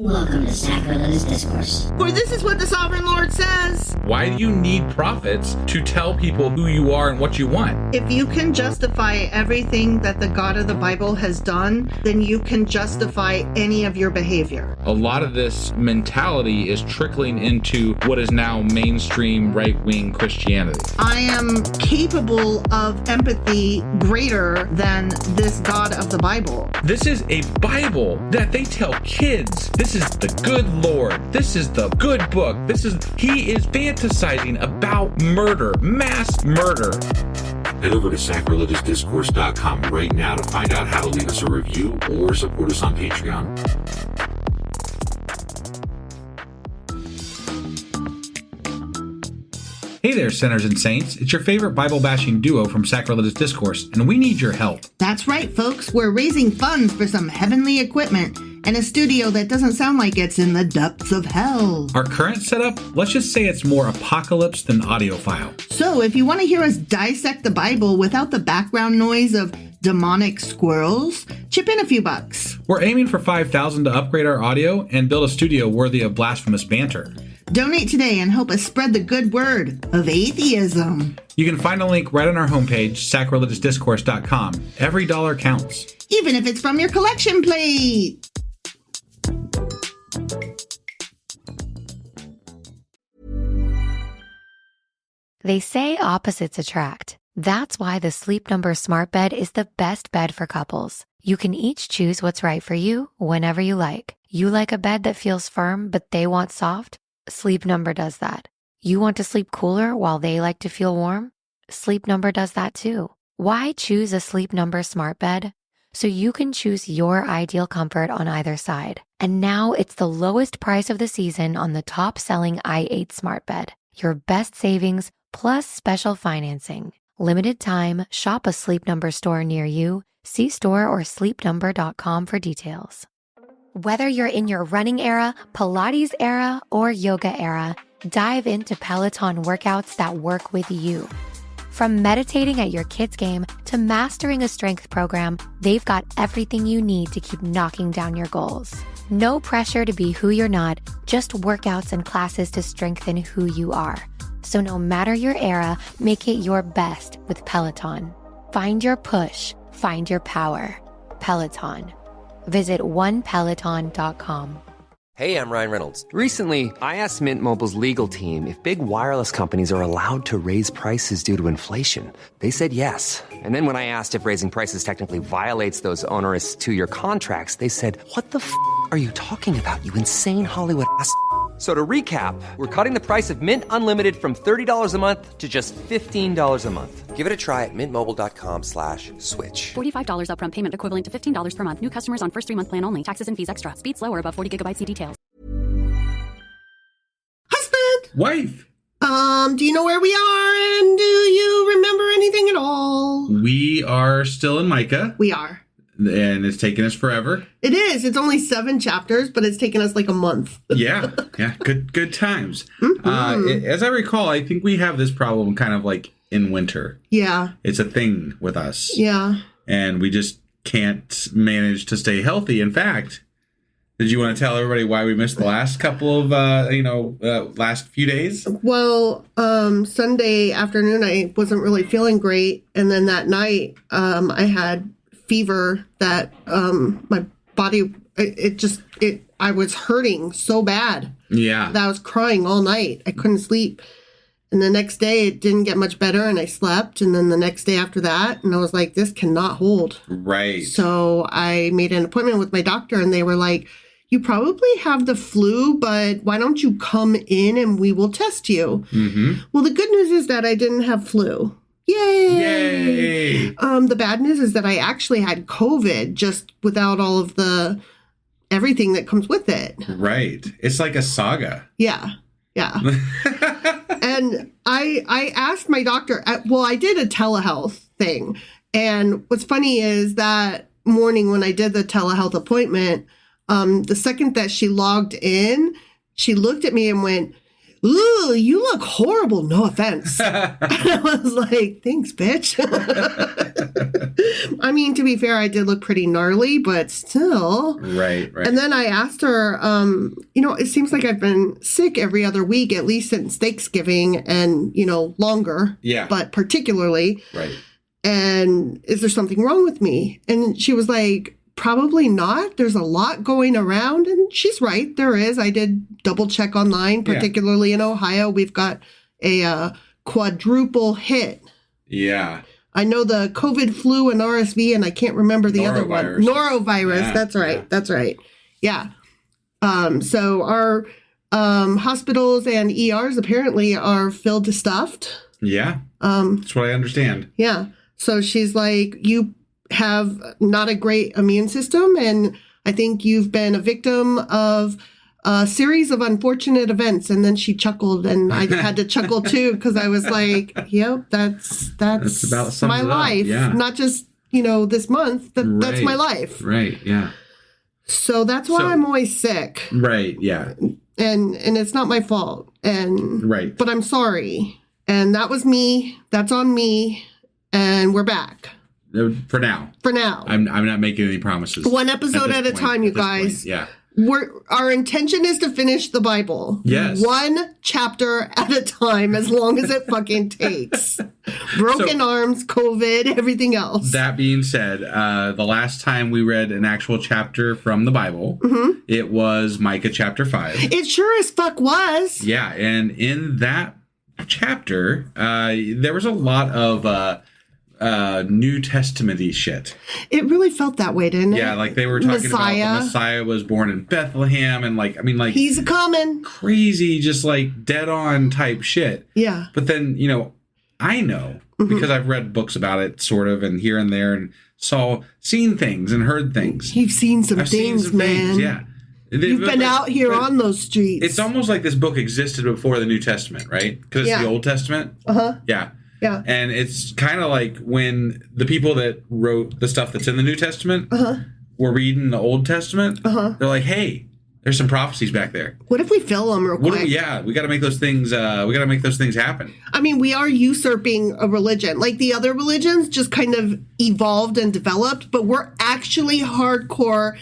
Welcome to Sacrilegious Discourse. For this is what the Sovereign Lord says. Why do you need prophets to tell people who you are and what you want? If you can justify everything that the God of the Bible has done, then you can justify any of your behavior. A lot of this mentality is trickling into what is now mainstream right-wing Christianity. I am capable of empathy greater than this God of the Bible. This is a Bible that they tell kids. This is the good Lord. This is the good book. He is fantasizing about murder, mass murder. Head over to sacrilegiousdiscourse.com right now to find out how to leave us a review or support us on Patreon. Hey there, sinners and saints. It's your favorite Bible-bashing duo from Sacrilegious Discourse, and we need your help. That's right, folks. We're raising funds for some heavenly equipment and a studio that doesn't sound like it's in the depths of hell. Our current setup, let's just say it's more apocalypse than audiophile. So if you want to hear us dissect the Bible without the background noise of demonic squirrels, chip in a few bucks. We're aiming for $5,000 to upgrade our audio and build a studio worthy of blasphemous banter. Donate today and help us spread the good word of atheism. You can find a link right on our homepage, sacrilegiousdiscourse.com. Every dollar counts. Even if it's from your collection plate. They say opposites attract. That's why the Sleep Number Smart Bed is the best bed for couples. You can each choose what's right for you whenever you like. You like a bed that feels firm, but they want soft? Sleep Number does that. You want to sleep cooler while they like to feel warm? Sleep Number does that too. Why choose a Sleep Number Smart Bed? So you can choose your ideal comfort on either side. And now it's the lowest price of the season on the top-selling i8 Smart Bed. Your best savings plus special financing. Limited time, shop a Sleep Number store near you. See store or sleepnumber.com for details. Whether you're in your running era, Pilates era, or yoga era, dive into Peloton workouts that work with you. From meditating at your kids' game to mastering a strength program, they've got everything you need to keep knocking down your goals. No pressure to be who you're not, just workouts and classes to strengthen who you are. So no matter your era, make it your best with Peloton. Find your push, find your power. Peloton. Visit onepeloton.com. Hey, I'm Ryan Reynolds. Recently, I asked Mint Mobile's legal team if big wireless companies are allowed to raise prices due to inflation. They said yes. And then when I asked if raising prices technically violates those onerous two-year contracts, they said, "What the f*** are you talking about, you insane Hollywood ass?" So to recap, we're cutting the price of Mint Unlimited from $30 a month to just $15 a month. Give it a try at mintmobile.com/switch. $45 upfront payment equivalent to $15 per month. New customers on first 3-month plan only. Taxes and fees extra. Speed slower above 40 gigabytes. See details. Husband! Wife! Do you know where we are? And do you remember anything at all? We are still in Micah. We are. And it's taken us forever. It is. It's only 7 chapters, but it's taken us like a month. Yeah. Good times. Mm-hmm. As I recall, I think we have this problem kind of like in winter. Yeah. It's a thing with us. Yeah. And we just can't manage to stay healthy. In fact, did you want to tell everybody why we missed the last couple of, last few days? Well, Sunday afternoon, I wasn't really feeling great. And then that night, I had fever that my body, I was hurting so bad. Yeah. That I was crying all night. I couldn't sleep. And the next day it didn't get much better and I slept. And then the next day after that, and I was like, this cannot hold. Right. So I made an appointment with my doctor and they were like, you probably have the flu, but why don't you come in and we will test you? Mm-hmm. Well, the good news is that I didn't have flu. Yay! The bad news is that I actually had COVID, just without all of the everything that comes with it. Right. It's like a saga. Yeah. And I asked my doctor, I did a telehealth thing. And what's funny is that morning when I did the telehealth appointment, the second that she logged in, she looked at me and went, ooh, you look horrible. No offense. And I was like, thanks, bitch. I mean, to be fair, I did look pretty gnarly, but still. Right. And then I asked her, it seems like I've been sick every other week, at least since Thanksgiving and, longer. Yeah. But particularly. Right. And is there something wrong with me? And she was like, probably not. There's a lot going around. And she's right. There is. I did double check online, particularly in Ohio. We've got a quadruple hit. Yeah. I know the COVID, flu, and RSV, and I can't remember the other one. Norovirus. Yeah, That's right. Yeah. That's right. Yeah. So our hospitals and ERs apparently are filled to stuffed. Yeah. That's what I understand. Yeah. So she's like, you have not a great immune system, and I think you've been a victim of a series of unfortunate events. And then she chuckled, and I had to chuckle too, because I was like, yep, that's about my life. Yeah. Not just, this month. That's my life. Right. Yeah. So that's why I'm always sick. Right. Yeah. And it's not my fault. And right. But I'm sorry. And that was me. That's on me. And we're back. For now. I'm not making any promises. One episode at a time, you guys. Yeah. Our intention is to finish the Bible. Yes. One chapter at a time, as long as it fucking takes. Broken arms, COVID, everything else. That being said, the last time we read an actual chapter from the Bible, it was Micah chapter 5. It sure as fuck was. Yeah, and in that chapter, there was a lot of New Testament-y shit. It really felt that way, didn't it? Yeah, like they were talking about the Messiah was born in Bethlehem, and he's a common crazy, just like dead on type shit. Yeah. But then, I know because I've read books about it sort of and here and there and seen things and heard things. You've seen some things, man. Yeah. You've been out here on those streets. It's almost like this book existed before the New Testament, right? Because it's the Old Testament. Yeah. Yeah. And it's kind of like when the people that wrote the stuff that's in the New Testament were reading the Old Testament, they're like, hey, there's some prophecies back there. What if we fill them real quick? We got to make those things, happen. I mean, we are usurping a religion. Like the other religions just kind of evolved and developed, but we're actually hardcore,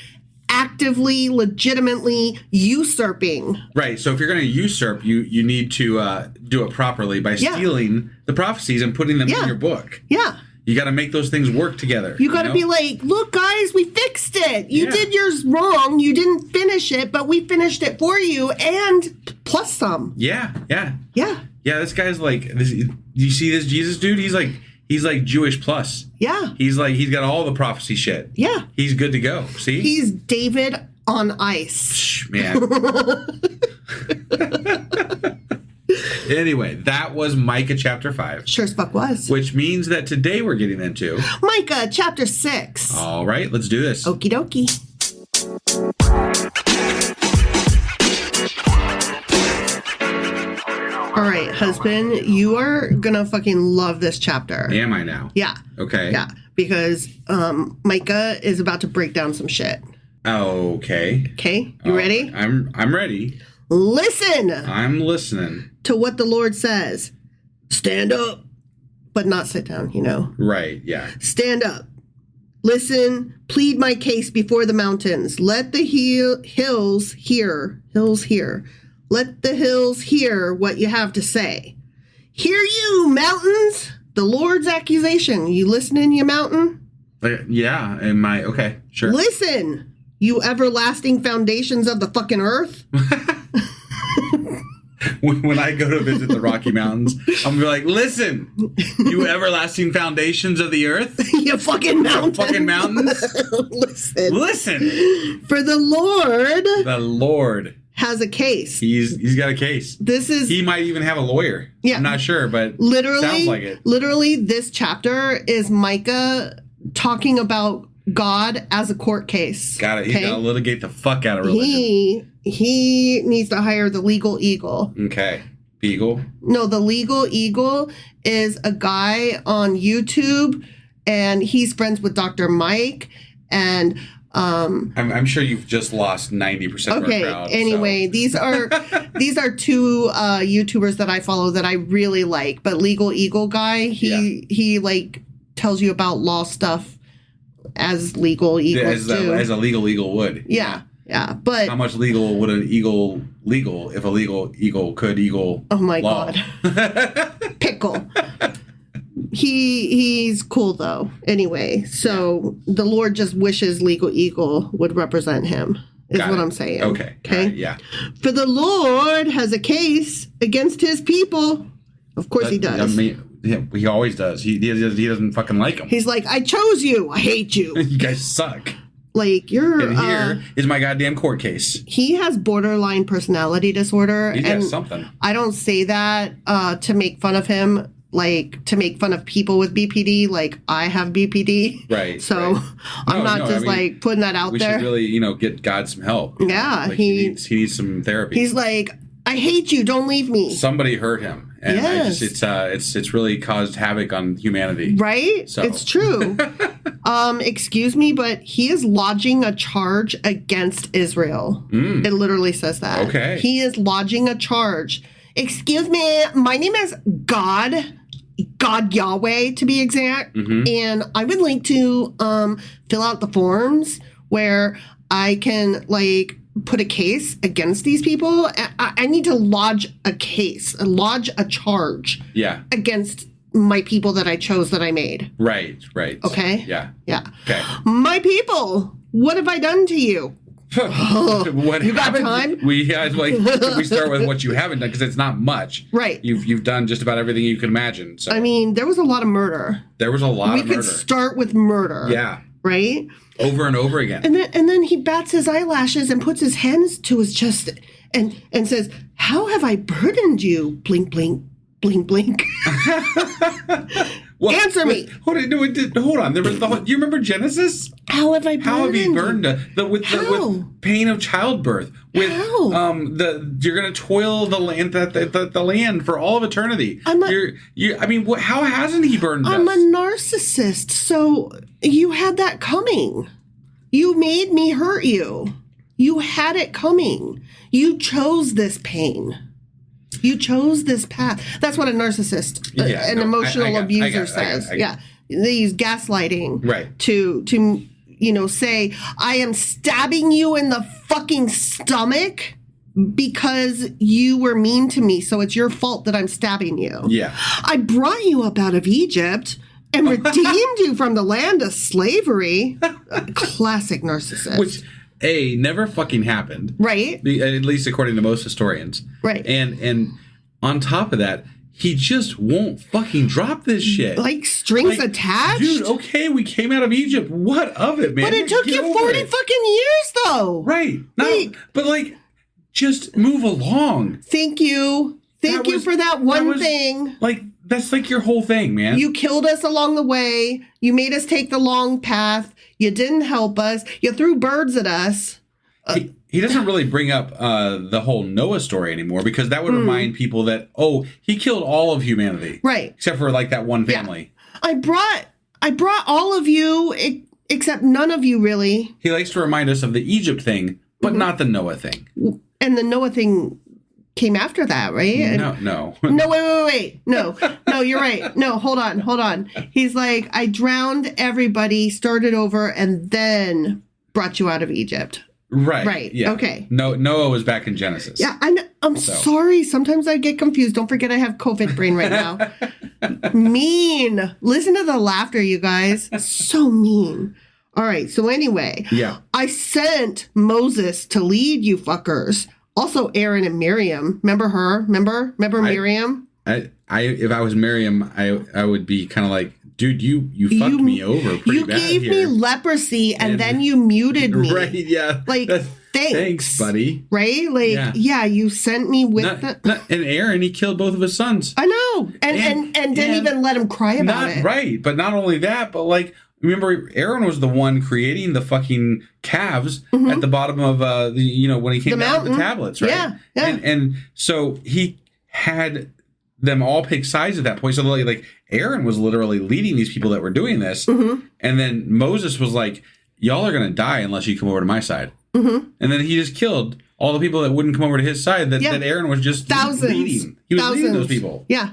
actively, legitimately usurping. Right. So if you're going to usurp, you need to do it properly by stealing the prophecies and putting them in your book. Yeah. You got to make those things work together. You got to be like, look, guys, we fixed it. You did yours wrong. You didn't finish it, but we finished it for you and plus some. Yeah. Yeah. Yeah. Yeah. This guy's like, you see this Jesus dude? He's like Jewish plus. Yeah. He's got all the prophecy shit. Yeah. He's good to go. See? He's David on ice. Man. Anyway, that was Micah chapter 5. Sure as fuck was. Which means that today we're getting into Micah chapter 6. All right, let's do this. Okie dokie. All right, husband, you are gonna fucking love this chapter. Am I now? Yeah. Okay. Yeah, because Micah is about to break down some shit. Okay. Okay, you ready? I'm ready. Listen. I'm listening to what the Lord says. Stand up, but not sit down, Right, yeah. Stand up. Listen, plead my case before the mountains. Let the hills hear. Let the hills hear what you have to say. Hear you, mountains, the Lord's accusation. You listening, you mountain? Yeah, okay, sure. Listen, you everlasting foundations of the fucking earth. When I go to visit the Rocky Mountains, I'm going to be like, listen, you everlasting foundations of the earth. You fucking mountains. Listen. For the Lord has a case. He's got a case. He might even have a lawyer. Yeah. I'm not sure, but sounds like it. Literally, this chapter is Micah talking about God as a court case. Got it. He's got to litigate the fuck out of religion. He needs to hire the legal eagle. Okay. Beagle? No, the legal eagle is a guy on YouTube, and he's friends with Dr. Mike, and I'm sure you've just lost 90% of our crowd. Anyway, so. these are two YouTubers that I follow that I really like. But Legal Eagle guy, he like tells you about law stuff as legal eagles do. As a legal eagle would. Yeah. But how much legal would an eagle legal if a legal eagle could eagle? Oh my law? God, pickle. He's cool though. Anyway, so the Lord just wishes Legal Eagle would represent him. Is what I'm saying. Okay. Okay. Yeah. For the Lord has a case against his people. Of course he does. I mean, he always does. He doesn't fucking like them. He's like, I chose you. I hate you. You guys suck. Like you're. And here is my goddamn court case. He has borderline personality disorder. He has something. I don't say that to make fun of him. Like to make fun of people with BPD, like I have BPD, right? So right. I'm not just like putting that out there. We should really, get God some help. Yeah, like he needs some therapy. He's like, I hate you. Don't leave me. Somebody hurt him, and it's really caused havoc on humanity. Right? So. It's true. Excuse me, but he is lodging a charge against Israel. It literally says that. Okay. He is lodging a charge. Excuse me, my name is God Yahweh to be exact, and I would like to fill out the forms where I can like put a case against these people. I need to lodge a case, lodge a charge, against my people that I chose that I made. Right. Okay. Yeah. Okay. My people, what have I done to you? What you got time? We start with what you haven't done because it's not much. Right. You've done just about everything you can imagine. So I mean, there was a lot of murder. There was a lot of murder. We could start with murder. Yeah. Right? Over and over again. And then he bats his eyelashes and puts his hands to his chest and says, "How have I burdened you?" Blink, blink, blink, blink. Answer me. Hold on. There was do you remember Genesis? How have I burned with pain of childbirth? With you're going to toil the land the land for all of eternity. How hasn't he burned us? I'm a narcissist, so you had that coming. You made me hurt you. You had it coming. You chose this pain. You chose this path. That's what a narcissist, an emotional abuser says. They use gaslighting to say, I am stabbing you in the fucking stomach because you were mean to me. So it's your fault that I'm stabbing you. Yeah. I brought you up out of Egypt and redeemed you from the land of slavery. Classic narcissist. Which never fucking happened. Right. At least according to most historians. Right. And on top of that, he just won't fucking drop this shit. Like strings attached? Dude, okay, we came out of Egypt. What of it, man? But it took you 40 fucking years, though. Right. But just move along. Thank you. Thank you for that one thing. That's like your whole thing, man. You killed us along the way. You made us take the long path. You didn't help us. You threw birds at us. He doesn't really bring up the whole Noah story anymore because that would remind people that, he killed all of humanity. Right. Except for that one family. Yeah. I brought all of you except none of you really. He likes to remind us of the Egypt thing, but not the Noah thing. And the Noah thing came after that, right? No. No, wait. No, you're right. No, hold on. He's like, I drowned everybody, started over, and then brought you out of Egypt. Right. Yeah. Okay. Noah was back in Genesis. Yeah, I'm sorry. Sometimes I get confused. Don't forget I have COVID brain right now. Mean. Listen to the laughter, you guys. So mean. All right. So anyway. Yeah. I sent Moses to lead you fuckers. Also Aaron and Miriam. Remember her? Remember Miriam? If I was Miriam, I would be kind of like, dude, you fucked me over pretty bad here. You gave me leprosy and then you muted me. Right, yeah. Thanks, buddy. Right? You sent me with and Aaron, he killed both of his sons. I know. And didn't even let him cry about it. Right. But not only that, but remember, Aaron was the one creating the fucking calves at the bottom of when he came down with the tablets, right? Yeah. And so he had them all pick sides at that point. So Aaron was literally leading these people that were doing this, and then Moses was like, y'all are going to die unless you come over to my side. Mm-hmm. And then he just killed all the people that wouldn't come over to his side that Aaron was just leading. He was leading those people. Yeah.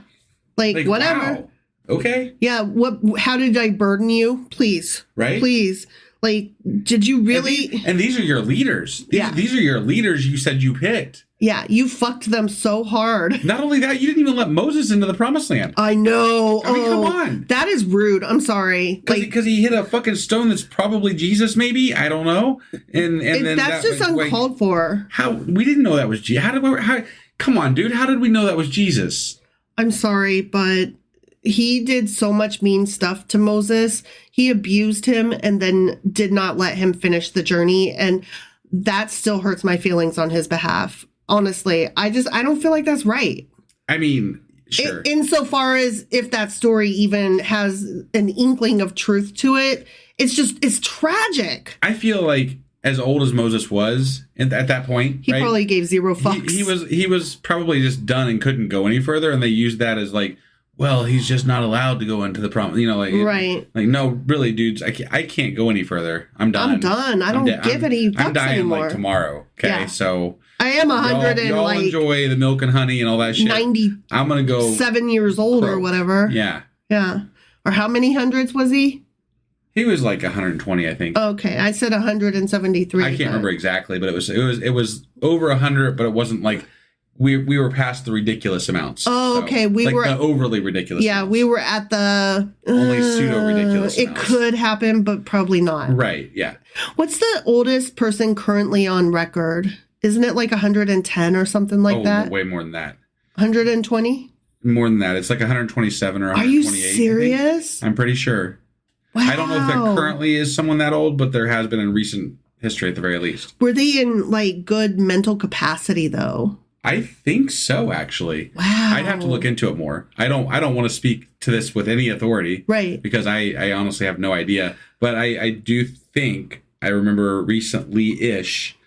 Like whatever. Wow. Okay. Yeah. How did I burden you? Please. Right? Please. Like, did you really? And these are your leaders. These are your leaders you said you picked. Yeah, you fucked them so hard. Not only that, you didn't even let Moses into the promised land. I know. I mean, come on. That is rude. I'm sorry. Because he hit a fucking stone that's probably Jesus, maybe? I don't know. And then that's just uncalled for. How? We didn't know that was Jesus. Come on, dude. How did we know that was Jesus? I'm sorry, but he did so much mean stuff to Moses. He abused him and then did not let him finish the journey. And that still hurts my feelings on his behalf. Honestly, I don't feel like that's right. I mean, sure. Insofar as if that story even has an inkling of truth to it, it's tragic. I feel like as old as Moses was at that point, he probably gave zero fucks. He was probably just done and couldn't go any further. And they used that as like, well, he's just not allowed to go into the promise. You know, like, right. Like, no, really, dudes, I can't go any further. I'm done. I'm done. I don't give any fucks I'm dying anymore. Like tomorrow. Okay, yeah. So I am 100 y'all and enjoy the milk and honey and all that shit. 90. I'm gonna go 7 years old or whatever. Yeah. Yeah. Or how many hundreds was he? He was like 120, I think. Okay, I said 173. I can't remember exactly, but it was over 100, but it wasn't like. We were past the ridiculous amounts. Oh, okay. We were the overly ridiculous. Yeah, amounts. We were at the only pseudo ridiculous. It could happen, but probably not. Right. Yeah. What's the oldest person currently on record? Isn't it like 110 or something like that? Way more than that. 120? More than that. It's like 127 or 128. Are you serious? I'm pretty sure. Wow. I don't know if there currently is someone that old, but there has been in recent history at the very least. Were they in like good mental capacity though? I think so, actually. Wow. I'd have to look into it more. I don't want to speak to this with any authority. Right. Because I honestly have no idea. But I do think I remember recently-ish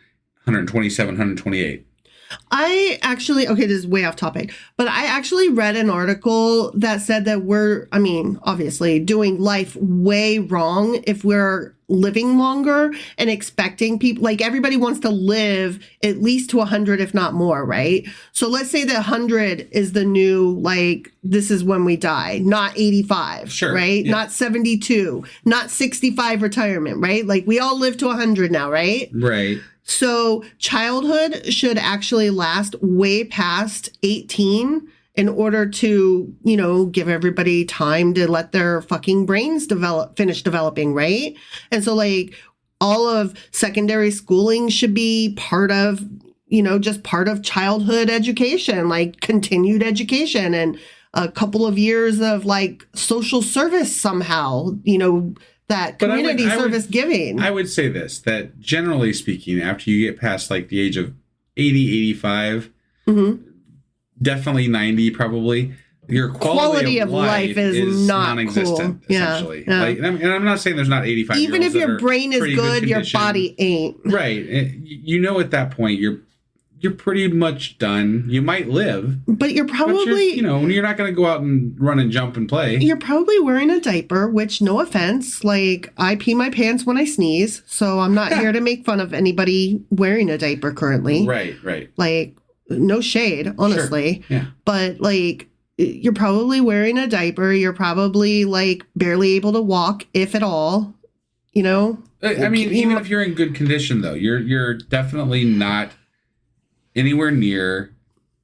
127, 128. I actually, okay, this is way off topic, but I actually read an article that said that we're, obviously doing life way wrong if we're living longer and expecting people, like everybody wants to live at least to 100, if not more, right? So let's say that 100 is the new, like, this is when we die, not 85, sure, right? Yeah. Not 72, not 65 retirement, right? Like we all live to 100 now, right? Right. So childhood should actually last way past 18 in order to, give everybody time to let their fucking brains finish developing, right? And so like all of secondary schooling should be part of, just part of childhood education, like continued education and a couple of years of like social service somehow, that community service giving. I would say this, that generally speaking, after you get past like the age of 80, 85, definitely 90 probably, your quality of life is not non-existent, cool. essentially. Yeah. Like, and I'm not saying there's not 85 even if your brain is good, your body ain't. Right. At that point, you're pretty much done. You might live. But you're probably... you're not going to go out and run and jump and play. You're probably wearing a diaper, which, no offense, like, I pee my pants when I sneeze, so I'm not here to make fun of anybody wearing a diaper currently. Right. Like, no shade, honestly. Sure. Yeah. But, like, you're probably wearing a diaper. You're probably, like, barely able to walk, if at all, even if you're in good condition, though, you're definitely not anywhere near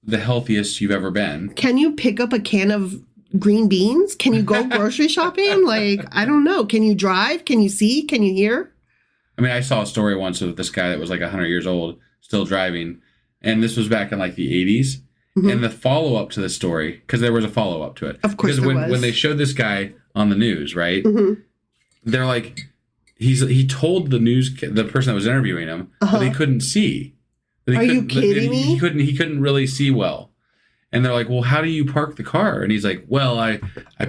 the healthiest you've ever been. Can you pick up a can of green beans? Can you go grocery shopping? Like, I don't know. Can you drive? Can you see? Can you hear? I saw a story once of this guy that was like 100 years old, still driving. And this was back in like the 80s. Mm-hmm. And the follow-up to the story, because there was a follow-up to it. Of course there was. Because when they showed this guy on the news, right? Mm-hmm. They're like, he told the person that was interviewing him that he couldn't see. Are you kidding me? He couldn't really see well. And they're like, well, how do you park the car? And he's like, well, I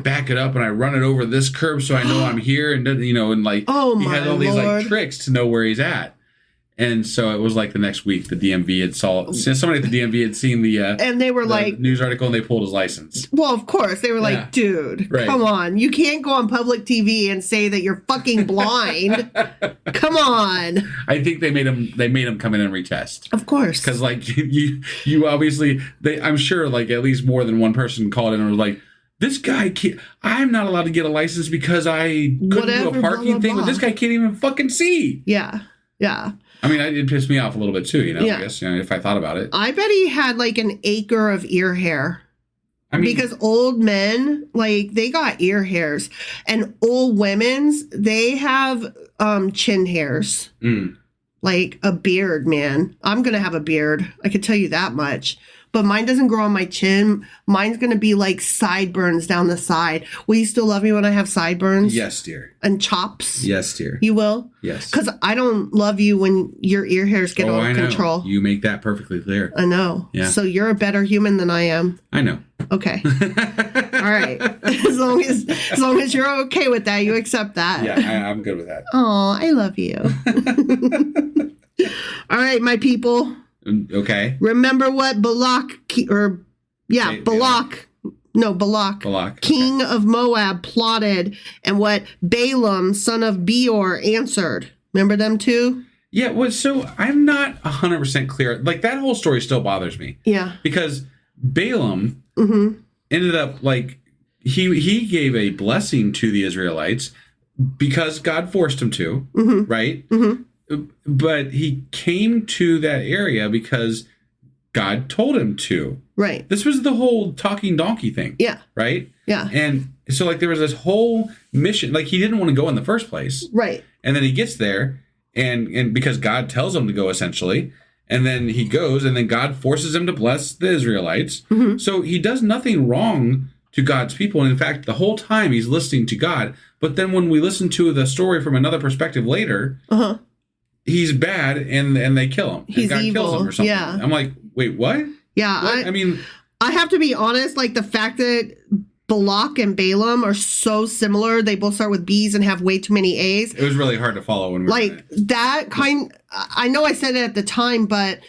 back it up and I run it over this curb so I know I'm here. And, and like, oh, he has all these like tricks to know where he's at. And so it was like the next week, the DMV had somebody at the DMV had seen the and they were like news article, and they pulled his license. Well, of course they were like, dude, come on, you can't go on public TV and say that you're fucking blind. Come on. I think they made him come in and retest. Of course, because like you obviously I'm sure like at least more than one person called in and was like, this guy can't, I'm not allowed to get a license because I couldn't do a parking thing, but this guy can't even fucking see. Yeah. I mean, it pissed me off a little bit too, I guess, if I thought about it. I bet he had like an acre of ear hair. I mean, because old men, like, they got ear hairs. And old women's, they have chin hairs. Like a beard, man. I'm going to have a beard. I can tell you that much. But mine doesn't grow on my chin. Mine's going to be like sideburns down the side. Will you still love me when I have sideburns? Yes, dear. And chops? Yes, dear. You will? Yes. Because I don't love you when your ear hairs get out of control. You make that perfectly clear. I know. Yeah. So you're a better human than I am. I know. Okay. All right. As long as you're okay with that, you accept that. Yeah, I'm good with that. Oh, I love you. All right, my people. Okay. Remember what Balak, king of Moab, plotted, and what Balaam, son of Beor, answered. Remember them two? Yeah, well, so I'm not 100% clear. Like, that whole story still bothers me. Yeah. Because Balaam ended up, like, he gave a blessing to the Israelites because God forced him to, right? But he came to that area because God told him to. Right. This was the whole talking donkey thing. Yeah. Right? Yeah. And so, like, there was this whole mission. Like, he didn't want to go in the first place. Right. And then he gets there, and because God tells him to go, essentially, and then he goes, and then God forces him to bless the Israelites. So he does nothing wrong to God's people. And in fact, the whole time he's listening to God. But then when we listen to the story from another perspective later, he's bad, and they kill him. He's and God evil. kills him or something. Yeah. I'm like, wait, what? Yeah. What? I mean, I have to be honest, like, the fact that Balak and Balaam are so similar, they both start with B's and have way too many A's. It was really hard to follow when we were like that kind. I know I said it at the time, but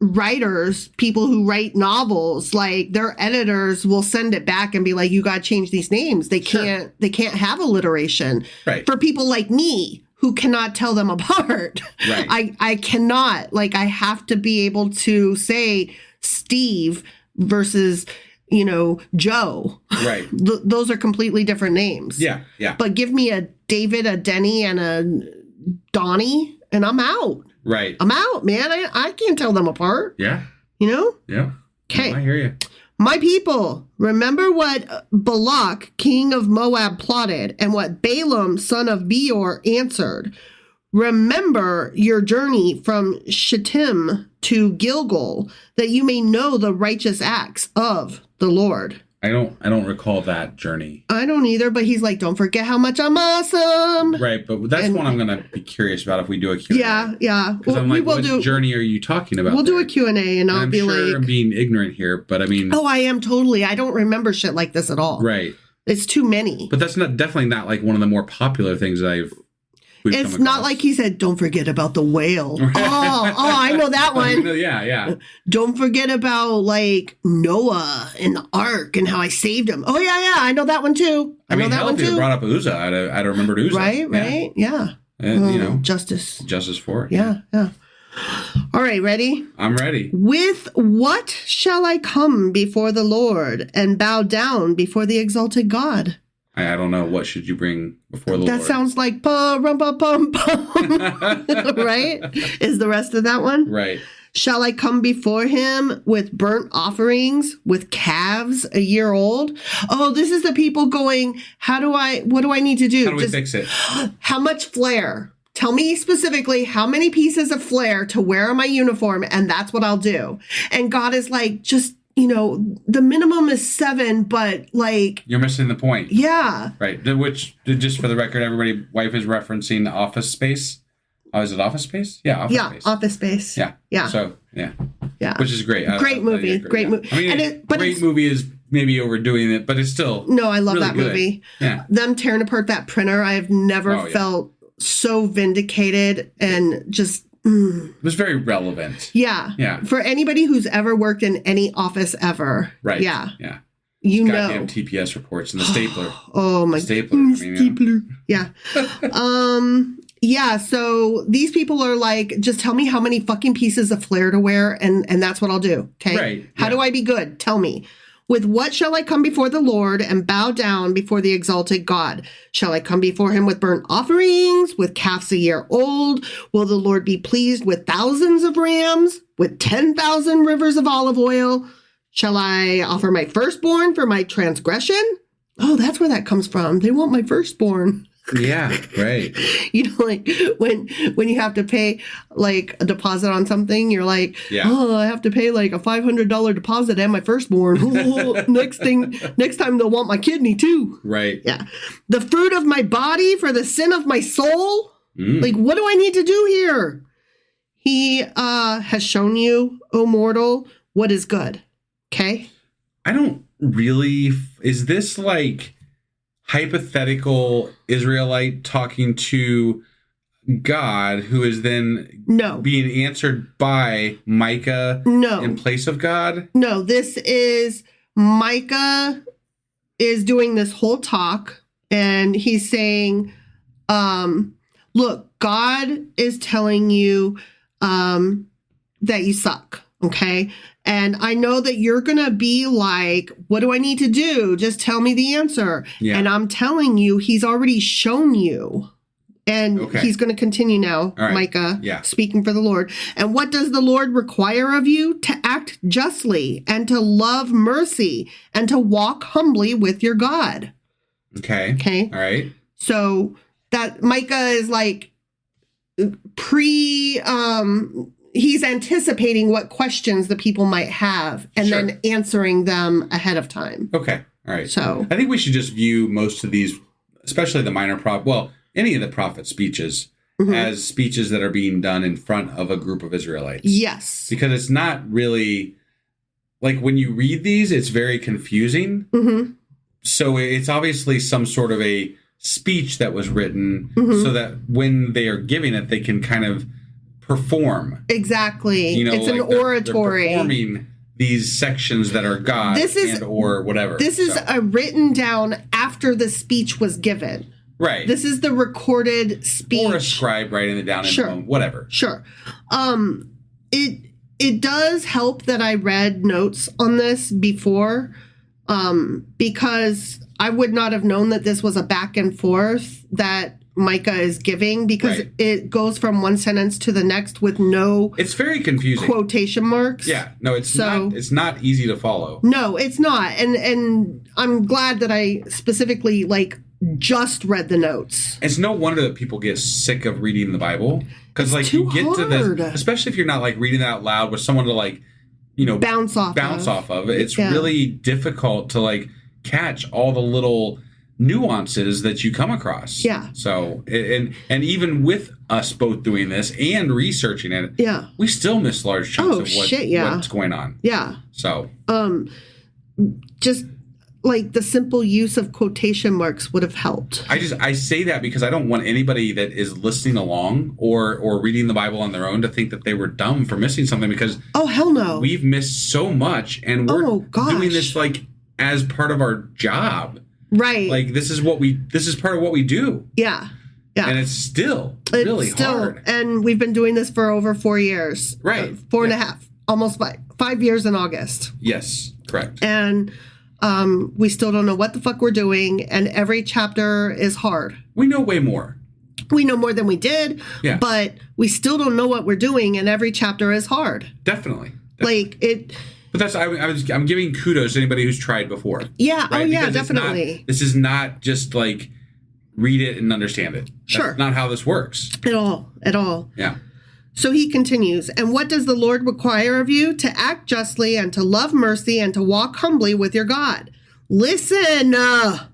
writers, people who write novels, like, their editors will send it back and be like, you got to change these names. They can't have alliteration. Right. For people like me who cannot tell them apart. Right. I cannot, like, I have to be able to say Steve versus, Joe. Right. Those are completely different names. Yeah. Yeah. But give me a David, a Denny, and a Donnie, and I'm out. Right. I'm out, man. I can't tell them apart. Yeah. Yeah. Okay. No, I hear you. My people, remember what Balak, king of Moab, plotted, and what Balaam, son of Beor, answered. Remember your journey from Shittim to Gilgal, that you may know the righteous acts of the Lord. I don't recall that journey. I don't either, but he's like, don't forget how much I'm awesome. Right, but that's one I'm going to be curious about if we do a Q&A. Yeah. Because I'm like, what journey are you talking about? We'll do a Q&A, and I'll be like... I'm sure I'm being ignorant here, but I mean... Oh, I am totally. I don't remember shit like this at all. Right. It's too many. But that's definitely not like one of the more popular things it's not like he said, don't forget about the whale. Oh, I know that one. Yeah. Don't forget about, like, Noah and the ark and how I saved him. Oh, yeah. I know that one, too. I know that one, too. If you brought up Uzzah, I'd have remembered Uzzah. Right? Yeah. Justice for it. Yeah. All right, ready? I'm ready. With what shall I come before the Lord and bow down before the exalted God? I don't know. What should you bring before the Lord? That sounds like pa-rum-pa-pum-pum. Right? Is the rest of that one? Right. Shall I come before him with burnt offerings, with calves a year old? Oh, this is the people going, what do I need to do? How do we fix it? How much flair? Tell me specifically how many pieces of flair to wear on my uniform, and that's what I'll do. And God is like, just, the minimum is 7, but, like... You're missing the point. Yeah. Right. Which, just for the record, everybody, wife is referencing Office Space. Oh, is it Office Space? Yeah, Office Space. Yeah. So, yeah. Which is great. Great movie. Great movie. I mean, great movie is maybe overdoing it, but it's still No, I love really that good. movie. Yeah. Them tearing apart that printer, I have never felt so vindicated and just It was very relevant. Yeah. Yeah. For anybody who's ever worked in any office ever. Right. Yeah. Yeah. You Goddamn know. TPS reports and the stapler. Oh my stapler. Stapler. Yeah. Yeah, so these people are like, just tell me how many fucking pieces of flair to wear, and that's what I'll do. Okay. Right. How do I be good? Tell me. With what shall I come before the Lord and bow down before the exalted God? Shall I come before him with burnt offerings, with calves a year old? Will the Lord be pleased with thousands of rams, with 10,000 rivers of olive oil? Shall I offer my firstborn for my transgression? Oh, that's where that comes from. They want my firstborn. Yeah, right. You know, like when you have to pay like a deposit on something, you're like, oh, I have to pay like a $500 deposit and my firstborn. Next time they'll want my kidney too. Right. Yeah. The fruit of my body for the sin of my soul. Like, what do I need to do here? He has shown you, O mortal, what is good. Okay. I don't really. Is this like hypothetical Israelite talking to God, who is then being answered by Micah in place of God? No, this is Micah is doing this whole talk, and he's saying, look, God is telling you that you suck, okay? And I know that you're going to be like, what do I need to do? Just tell me the answer. Yeah. And I'm telling you, he's already shown you. And he's going to continue now, Micah, speaking for the Lord. And what does the Lord require of you? To act justly and to love mercy and to walk humbly with your God. Okay. All right. So that Micah is like he's anticipating what questions the people might have and then answering them ahead of time. Okay. All right. So I think we should just view most of these, especially the minor any of the prophet speeches, as speeches that are being done in front of a group of Israelites. Yes. Because it's not really, like when you read these, it's very confusing. So it's obviously some sort of a speech that was written so that when they are giving it, they can kind of perform. Exactly. You know, it's like an oratory. They're performing these sections that are God or whatever. This is written down after the speech was given. Right. This is the recorded speech. Or a scribe writing it down in whatever. Sure. It does help that I read notes on this before, because I would not have known that this was a back and forth that Micah is giving, because it goes from one sentence to the next with it's very confusing quotation marks. Yeah. No, it's not easy to follow. No, it's not. And I'm glad that I specifically just read the notes. It's no wonder that people get sick of reading the Bible, because you get to this, especially if you're not reading it out loud with someone to bounce off of. It's really difficult to catch all the little nuances that you come across. Yeah. So and even with us both doing this and researching it, we still miss large chunks of what's going on. Yeah. So just the simple use of quotation marks would have helped. I say that because I don't want anybody that is listening along or reading the Bible on their own to think that they were dumb for missing something, because hell no, we've missed so much, and we're doing this as part of our job. Right. This is part of what we do. Yeah. Yeah. And it's still really hard. And we've been doing this for over 4 years. Right. 4.5, almost 5 years in August. Yes, correct. And we still don't know what the fuck we're doing, and every chapter is hard. We know way more. We know more than we did, but we still don't know what we're doing, and every chapter is hard. Definitely. But that's I'm giving kudos to anybody who's tried before. Yeah. Right? Oh yeah, because definitely. This is not just read it and understand it. Sure. That's not how this works. At all. Yeah. So he continues, and what does the Lord require of you? To act justly and to love mercy and to walk humbly with your God. Listen, the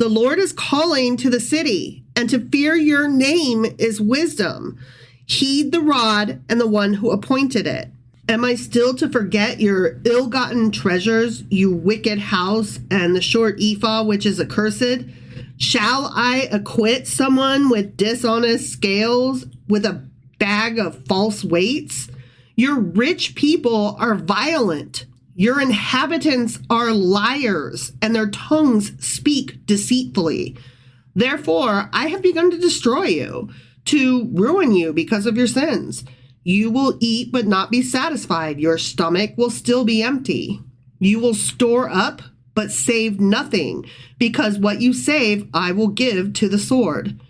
Lord is calling to the city, and to fear your name is wisdom. Heed the rod and the one who appointed it. Am I still to forget your ill-gotten treasures, you wicked house, and the short ephah which is accursed? Shall I acquit someone with dishonest scales, with a bag of false weights. Your rich people are violent. Your inhabitants are liars, and their tongues speak deceitfully. Therefore, I have begun to destroy you, to ruin you because of your sins. You will eat but not be satisfied. Your stomach will still be empty. You will store up but save nothing, because what you save I will give to the sword.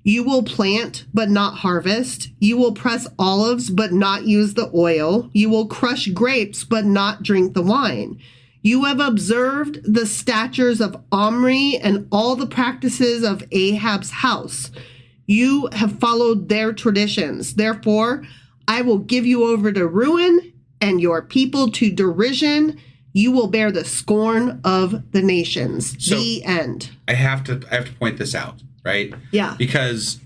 You will plant but not harvest. You will press olives but not use the oil. You will crush grapes but not drink the wine. You have observed the statutes of Omri and all the practices of Ahab's house. You have followed their traditions. Therefore, I will give you over to ruin and your people to derision. You will bear the scorn of the nations. So the end. I have to point this out, right? Yeah. Because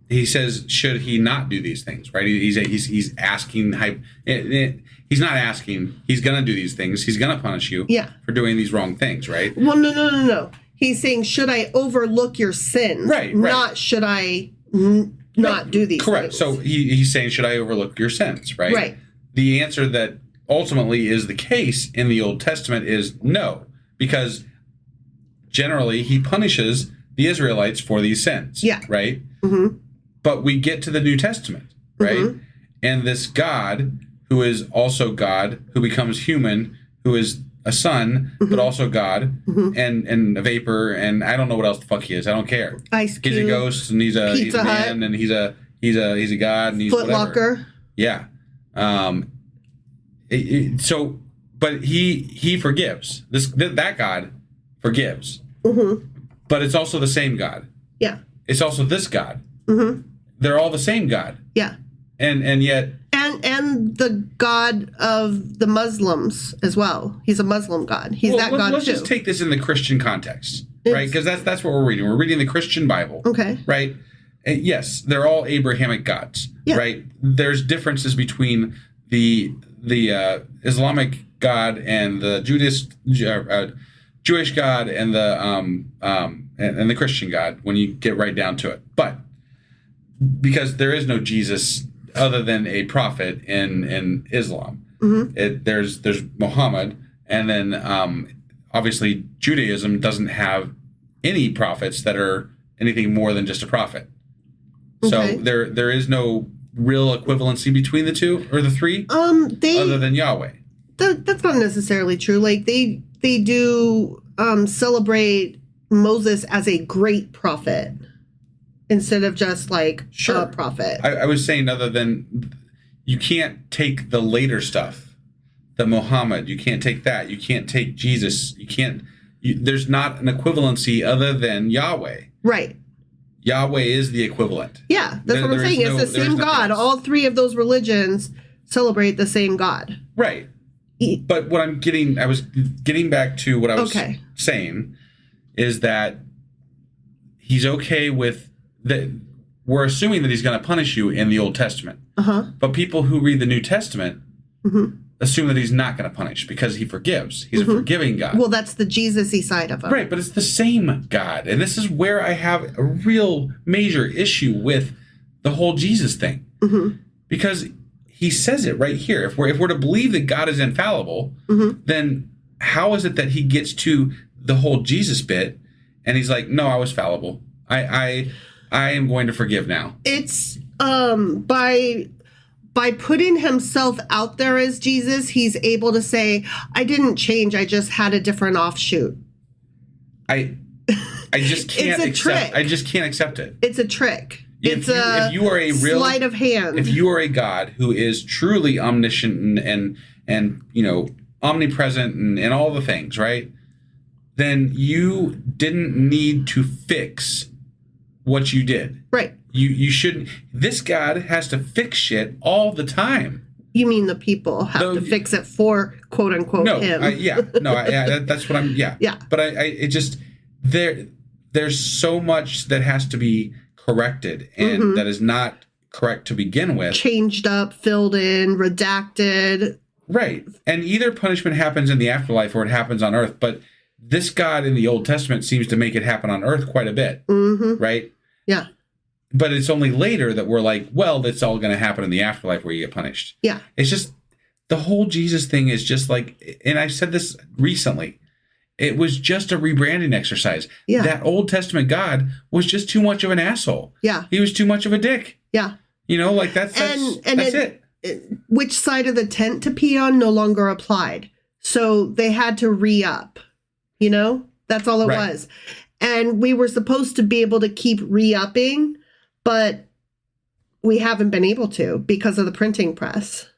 he says, should he not do these things, right? He's asking. He's not asking. He's going to do these things. He's going to punish you for doing these wrong things, right? Well, no. He's saying, should I overlook your sins? Right. Not should I not do these Correct. things. So he's saying, should I overlook your sins, right? Right. The answer that ultimately is the case in the Old Testament is no, because generally he punishes the Israelites for these sins. Yeah. Right? Mm-hmm. But we get to the New Testament, right? Mm-hmm. And this God, who is also God, who becomes human, who is a son, but also God, and a vapor, and I don't know what else the fuck he is. I don't care. Ice Cube. He's a ghost, and he's a man, and he's a God, and he's Foot whatever. Locker. Yeah. But he forgives. That God forgives. Mm-hmm. But it's also the same God. Yeah. It's also this God. Mm-hmm. They're all the same God. Yeah. And yet. And the God of the Muslims as well. He's a Muslim God. He's that God let's too. just take this in the Christian context, right? Because that's what we're reading. We're reading the Christian Bible. Okay. Right? And yes, they're all Abrahamic gods. Yeah. Right? There's differences between the Islamic God and the Jewish God and the Christian God when you get right down to it. But because there is no Jesus other than a prophet in Islam, there's Muhammad, and then obviously Judaism doesn't have any prophets that are anything more than just a prophet. Okay. So there is no real equivalency between the two or the three, other than Yahweh. That's not necessarily true. Like they do celebrate Moses as a great prophet instead of just like a prophet. I was saying, other than you can't take the later stuff, the Muhammad. You can't take that. You can't take Jesus. You can't. There's not an equivalency other than Yahweh. Right. Yahweh is the equivalent. Yeah, that's what I'm saying. It's the same God. All three of those religions celebrate the same God. Right. But what I was getting back to what I was saying is that he's okay with that. We're assuming that he's going to punish you in the Old Testament. But people who read the New Testament assume that he's not going to punish because he forgives. He's a forgiving God. Well, that's the Jesus-y side of him. Right, but it's the same God. And this is where I have a real major issue with the whole Jesus thing. Because he says it right here. If we're to believe that God is infallible, then how is it that he gets to the whole Jesus bit and he's like, no, I was fallible. I am going to forgive now. It's by putting himself out there as Jesus, he's able to say, I didn't change, I just had a different offshoot. I just can't trick. I just can't accept it. It's a trick. If you are a real sleight of hand. If you are a God who is truly omniscient and omnipresent and all the things, right? Then you didn't need to fix what you did. Right. You shouldn't. This God has to fix shit all the time. You mean the people have to fix it for quote unquote him? That's what I'm. Yeah. Yeah. But it just there's so much that has to be corrected and that is not correct to begin with. Changed up, filled in, redacted. Right. And either punishment happens in the afterlife or it happens on earth. But this God in the Old Testament seems to make it happen on earth quite a bit. Right? Yeah. But it's only later that we're like, well, that's all going to happen in the afterlife where you get punished. Yeah. It's just the whole Jesus thing is just like, and I said this recently, it was just a rebranding exercise. Yeah. That Old Testament God was just too much of an asshole. Yeah. He was too much of a dick. Yeah. You know, like that's it. Which side of the tent to pee on no longer applied. So they had to re-up, you know? That's all it was. And we were supposed to be able to keep re-upping, but we haven't been able to because of the printing press.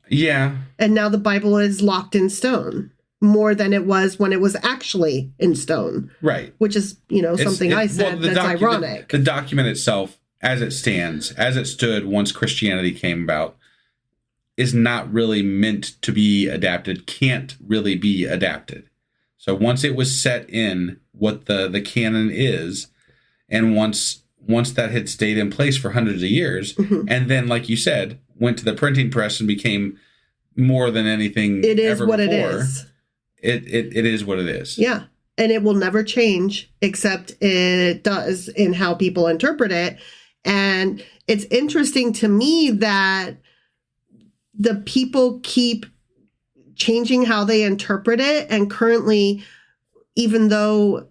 Yeah. And now the Bible is locked in stone more than it was when it was actually in stone. Right. Which is, you know, something I said that's ironic. The document itself, as it stands, as it stood once Christianity came about, is not really meant to be adapted, can't really be adapted. So once it was set in what the canon is, and once that had stayed in place for hundreds of years, and then, like you said, went to the printing press and became more than anything it is ever what before, it is. It is what it is. Yeah. And it will never change, except it does in how people interpret it. And it's interesting to me that the people keep changing how they interpret it. And currently, even though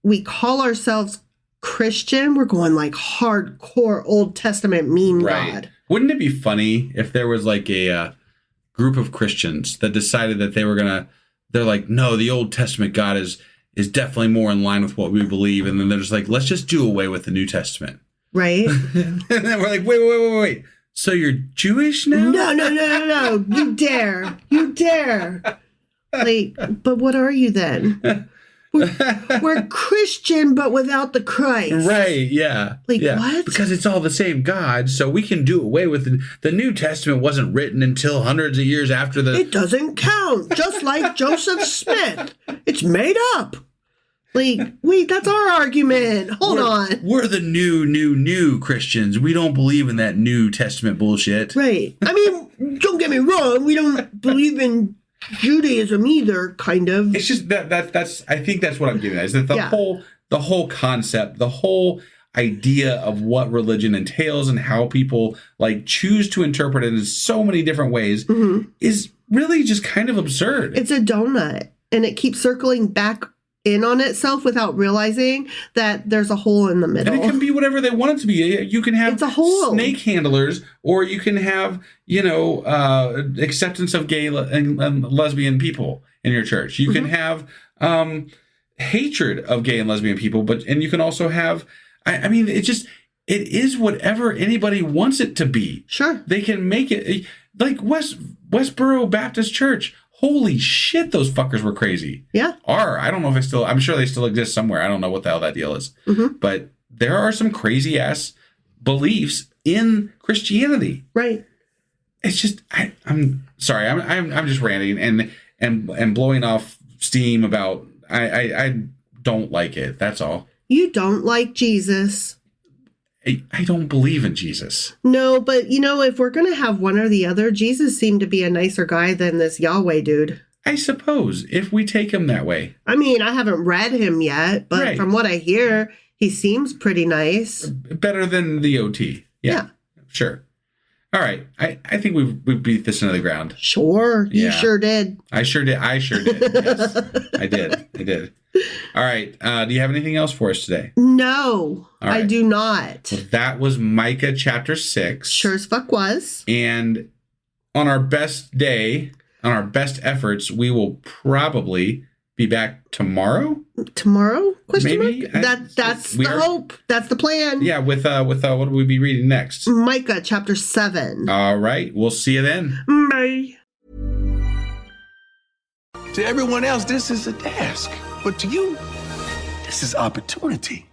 we call ourselves Christian, we're going like hardcore Old Testament mean God. Wouldn't it be funny if there was like a group of Christians that decided that they're like, no, the Old Testament God is definitely more in line with what we believe. And then they're just like, let's just do away with the New Testament. Right. And then we're like, wait. So you're Jewish now? No. You dare. Like, but what are you then? We're Christian, but without the Christ. Right, yeah. What? Because it's all the same God, so we can do away with it. The New Testament wasn't written until hundreds of years after the... It doesn't count, just like Joseph Smith. It's made up. Like, wait, that's our argument. Hold on. We're the new Christians. We don't believe in that New Testament bullshit. Right. I mean, don't get me wrong. We don't believe in Judaism either, kind of. It's just that's I think that's what I'm getting at. Is that the whole concept, the whole idea of what religion entails and how people like choose to interpret it in so many different ways is really just kind of absurd. It's a donut, and it keeps circling back in on itself without realizing that there's a hole in the middle. And it can be whatever they want it to be. You can have it's a hole. Snake handlers, or you can have, acceptance of gay and lesbian people in your church. You can have hatred of gay and lesbian people, and you can also have, I mean, it is whatever anybody wants it to be. Sure. They can make it, like Westboro Baptist Church. Holy shit, those fuckers were crazy. Yeah. I don't know if I'm sure they still exist somewhere. I don't know what the hell that deal is. But there are some crazy ass beliefs in Christianity. Right. It's just, I'm sorry. I'm just ranting and blowing off steam about, I don't like it. That's all. You don't like Jesus. I don't believe in Jesus. No, but if we're going to have one or the other, Jesus seemed to be a nicer guy than this Yahweh dude. I suppose, if we take him that way. I mean, I haven't read him yet, but from what I hear, he seems pretty nice. Better than the OT. Yeah. Sure. All right. I think we beat this into the ground. Sure. You sure did. I sure did. Yes. I did. All right. Do you have anything else for us today? No, right. I do not. Well, that was Micah chapter 6. Sure as fuck was. And on our best day, on our best efforts, we will probably be back tomorrow. Tomorrow? Question Maybe? mark? That's the hope. That's the plan. Yeah, with what will we be reading next? Micah chapter 7. All right. We'll see you then. Bye. To everyone else, this is a task. But to you, this is opportunity.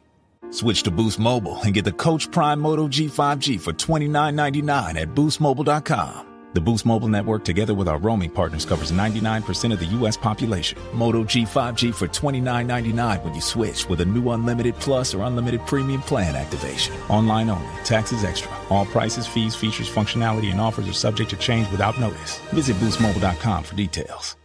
Switch to Boost Mobile and get the Coach Prime Moto G5G for $29.99 at boostmobile.com. The Boost Mobile network, together with our roaming partners, covers 99% of the U.S. population. Moto G5G for $29.99 when you switch with a new Unlimited Plus or Unlimited Premium plan activation. Online only. Taxes extra. All prices, fees, features, functionality, and offers are subject to change without notice. Visit boostmobile.com for details.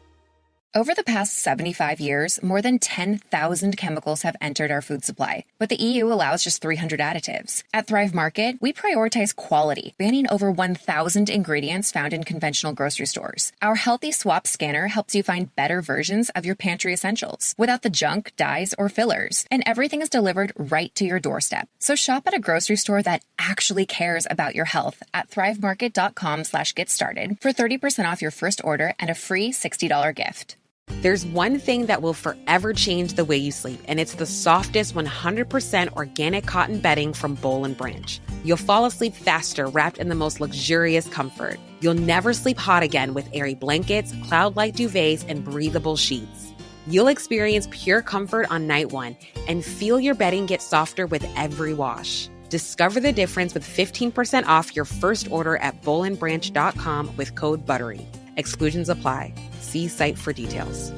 Over the past 75 years, more than 10,000 chemicals have entered our food supply, but the EU allows just 300 additives. At Thrive Market, we prioritize quality, banning over 1,000 ingredients found in conventional grocery stores. Our Healthy Swap scanner helps you find better versions of your pantry essentials without the junk, dyes, or fillers, and everything is delivered right to your doorstep. So shop at a grocery store that actually cares about your health at thrivemarket.com/get-started for 30% off your first order and a free $60 gift. There's one thing that will forever change the way you sleep, and it's the softest 100% organic cotton bedding from Boll & Branch. You'll fall asleep faster wrapped in the most luxurious comfort. You'll never sleep hot again with airy blankets, cloud-like duvets, and breathable sheets. You'll experience pure comfort on night one and feel your bedding get softer with every wash. Discover the difference with 15% off your first order at bollandbranch.com with code BUTTERY. Exclusions apply. See site for details.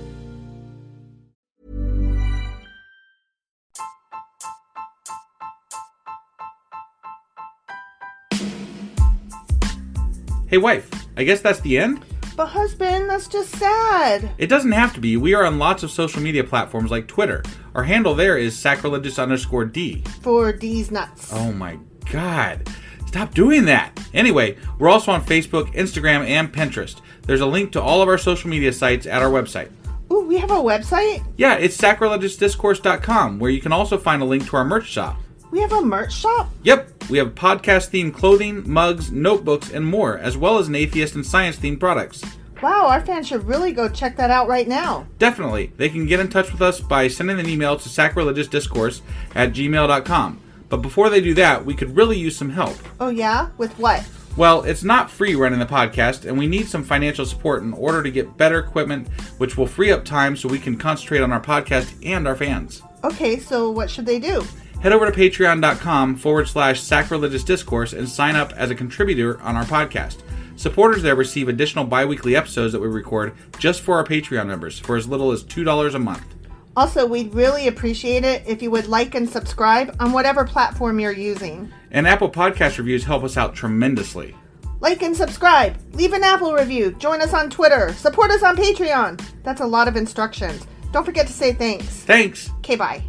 Hey wife, I guess that's the end? But husband, that's just sad. It doesn't have to be. We are on lots of social media platforms like Twitter. Our handle there is sacrilegious_D. For D's nuts. Oh my God. Stop doing that. Anyway, we're also on Facebook, Instagram, and Pinterest. There's a link to all of our social media sites at our website. Ooh, we have a website? Yeah, it's sacrilegiousdiscourse.com, where you can also find a link to our merch shop. We have a merch shop? Yep, we have podcast-themed clothing, mugs, notebooks, and more, as well as an atheist and science-themed products. Wow, our fans should really go check that out right now. Definitely. They can get in touch with us by sending an email to sacrilegiousdiscourse@gmail.com. But before they do that, we could really use some help. Oh yeah? With what? Well, it's not free running the podcast, and we need some financial support in order to get better equipment, which will free up time so we can concentrate on our podcast and our fans. Okay, so what should they do? Head over to patreon.com/sacrilegious discourse and sign up as a contributor on our podcast. Supporters there receive additional bi-weekly episodes that we record just for our Patreon members for as little as $2 a month. Also, we'd really appreciate it if you would like and subscribe on whatever platform you're using. And Apple Podcast reviews help us out tremendously. Like and subscribe. Leave an Apple review. Join us on Twitter. Support us on Patreon. That's a lot of instructions. Don't forget to say thanks. Thanks. Okay, bye.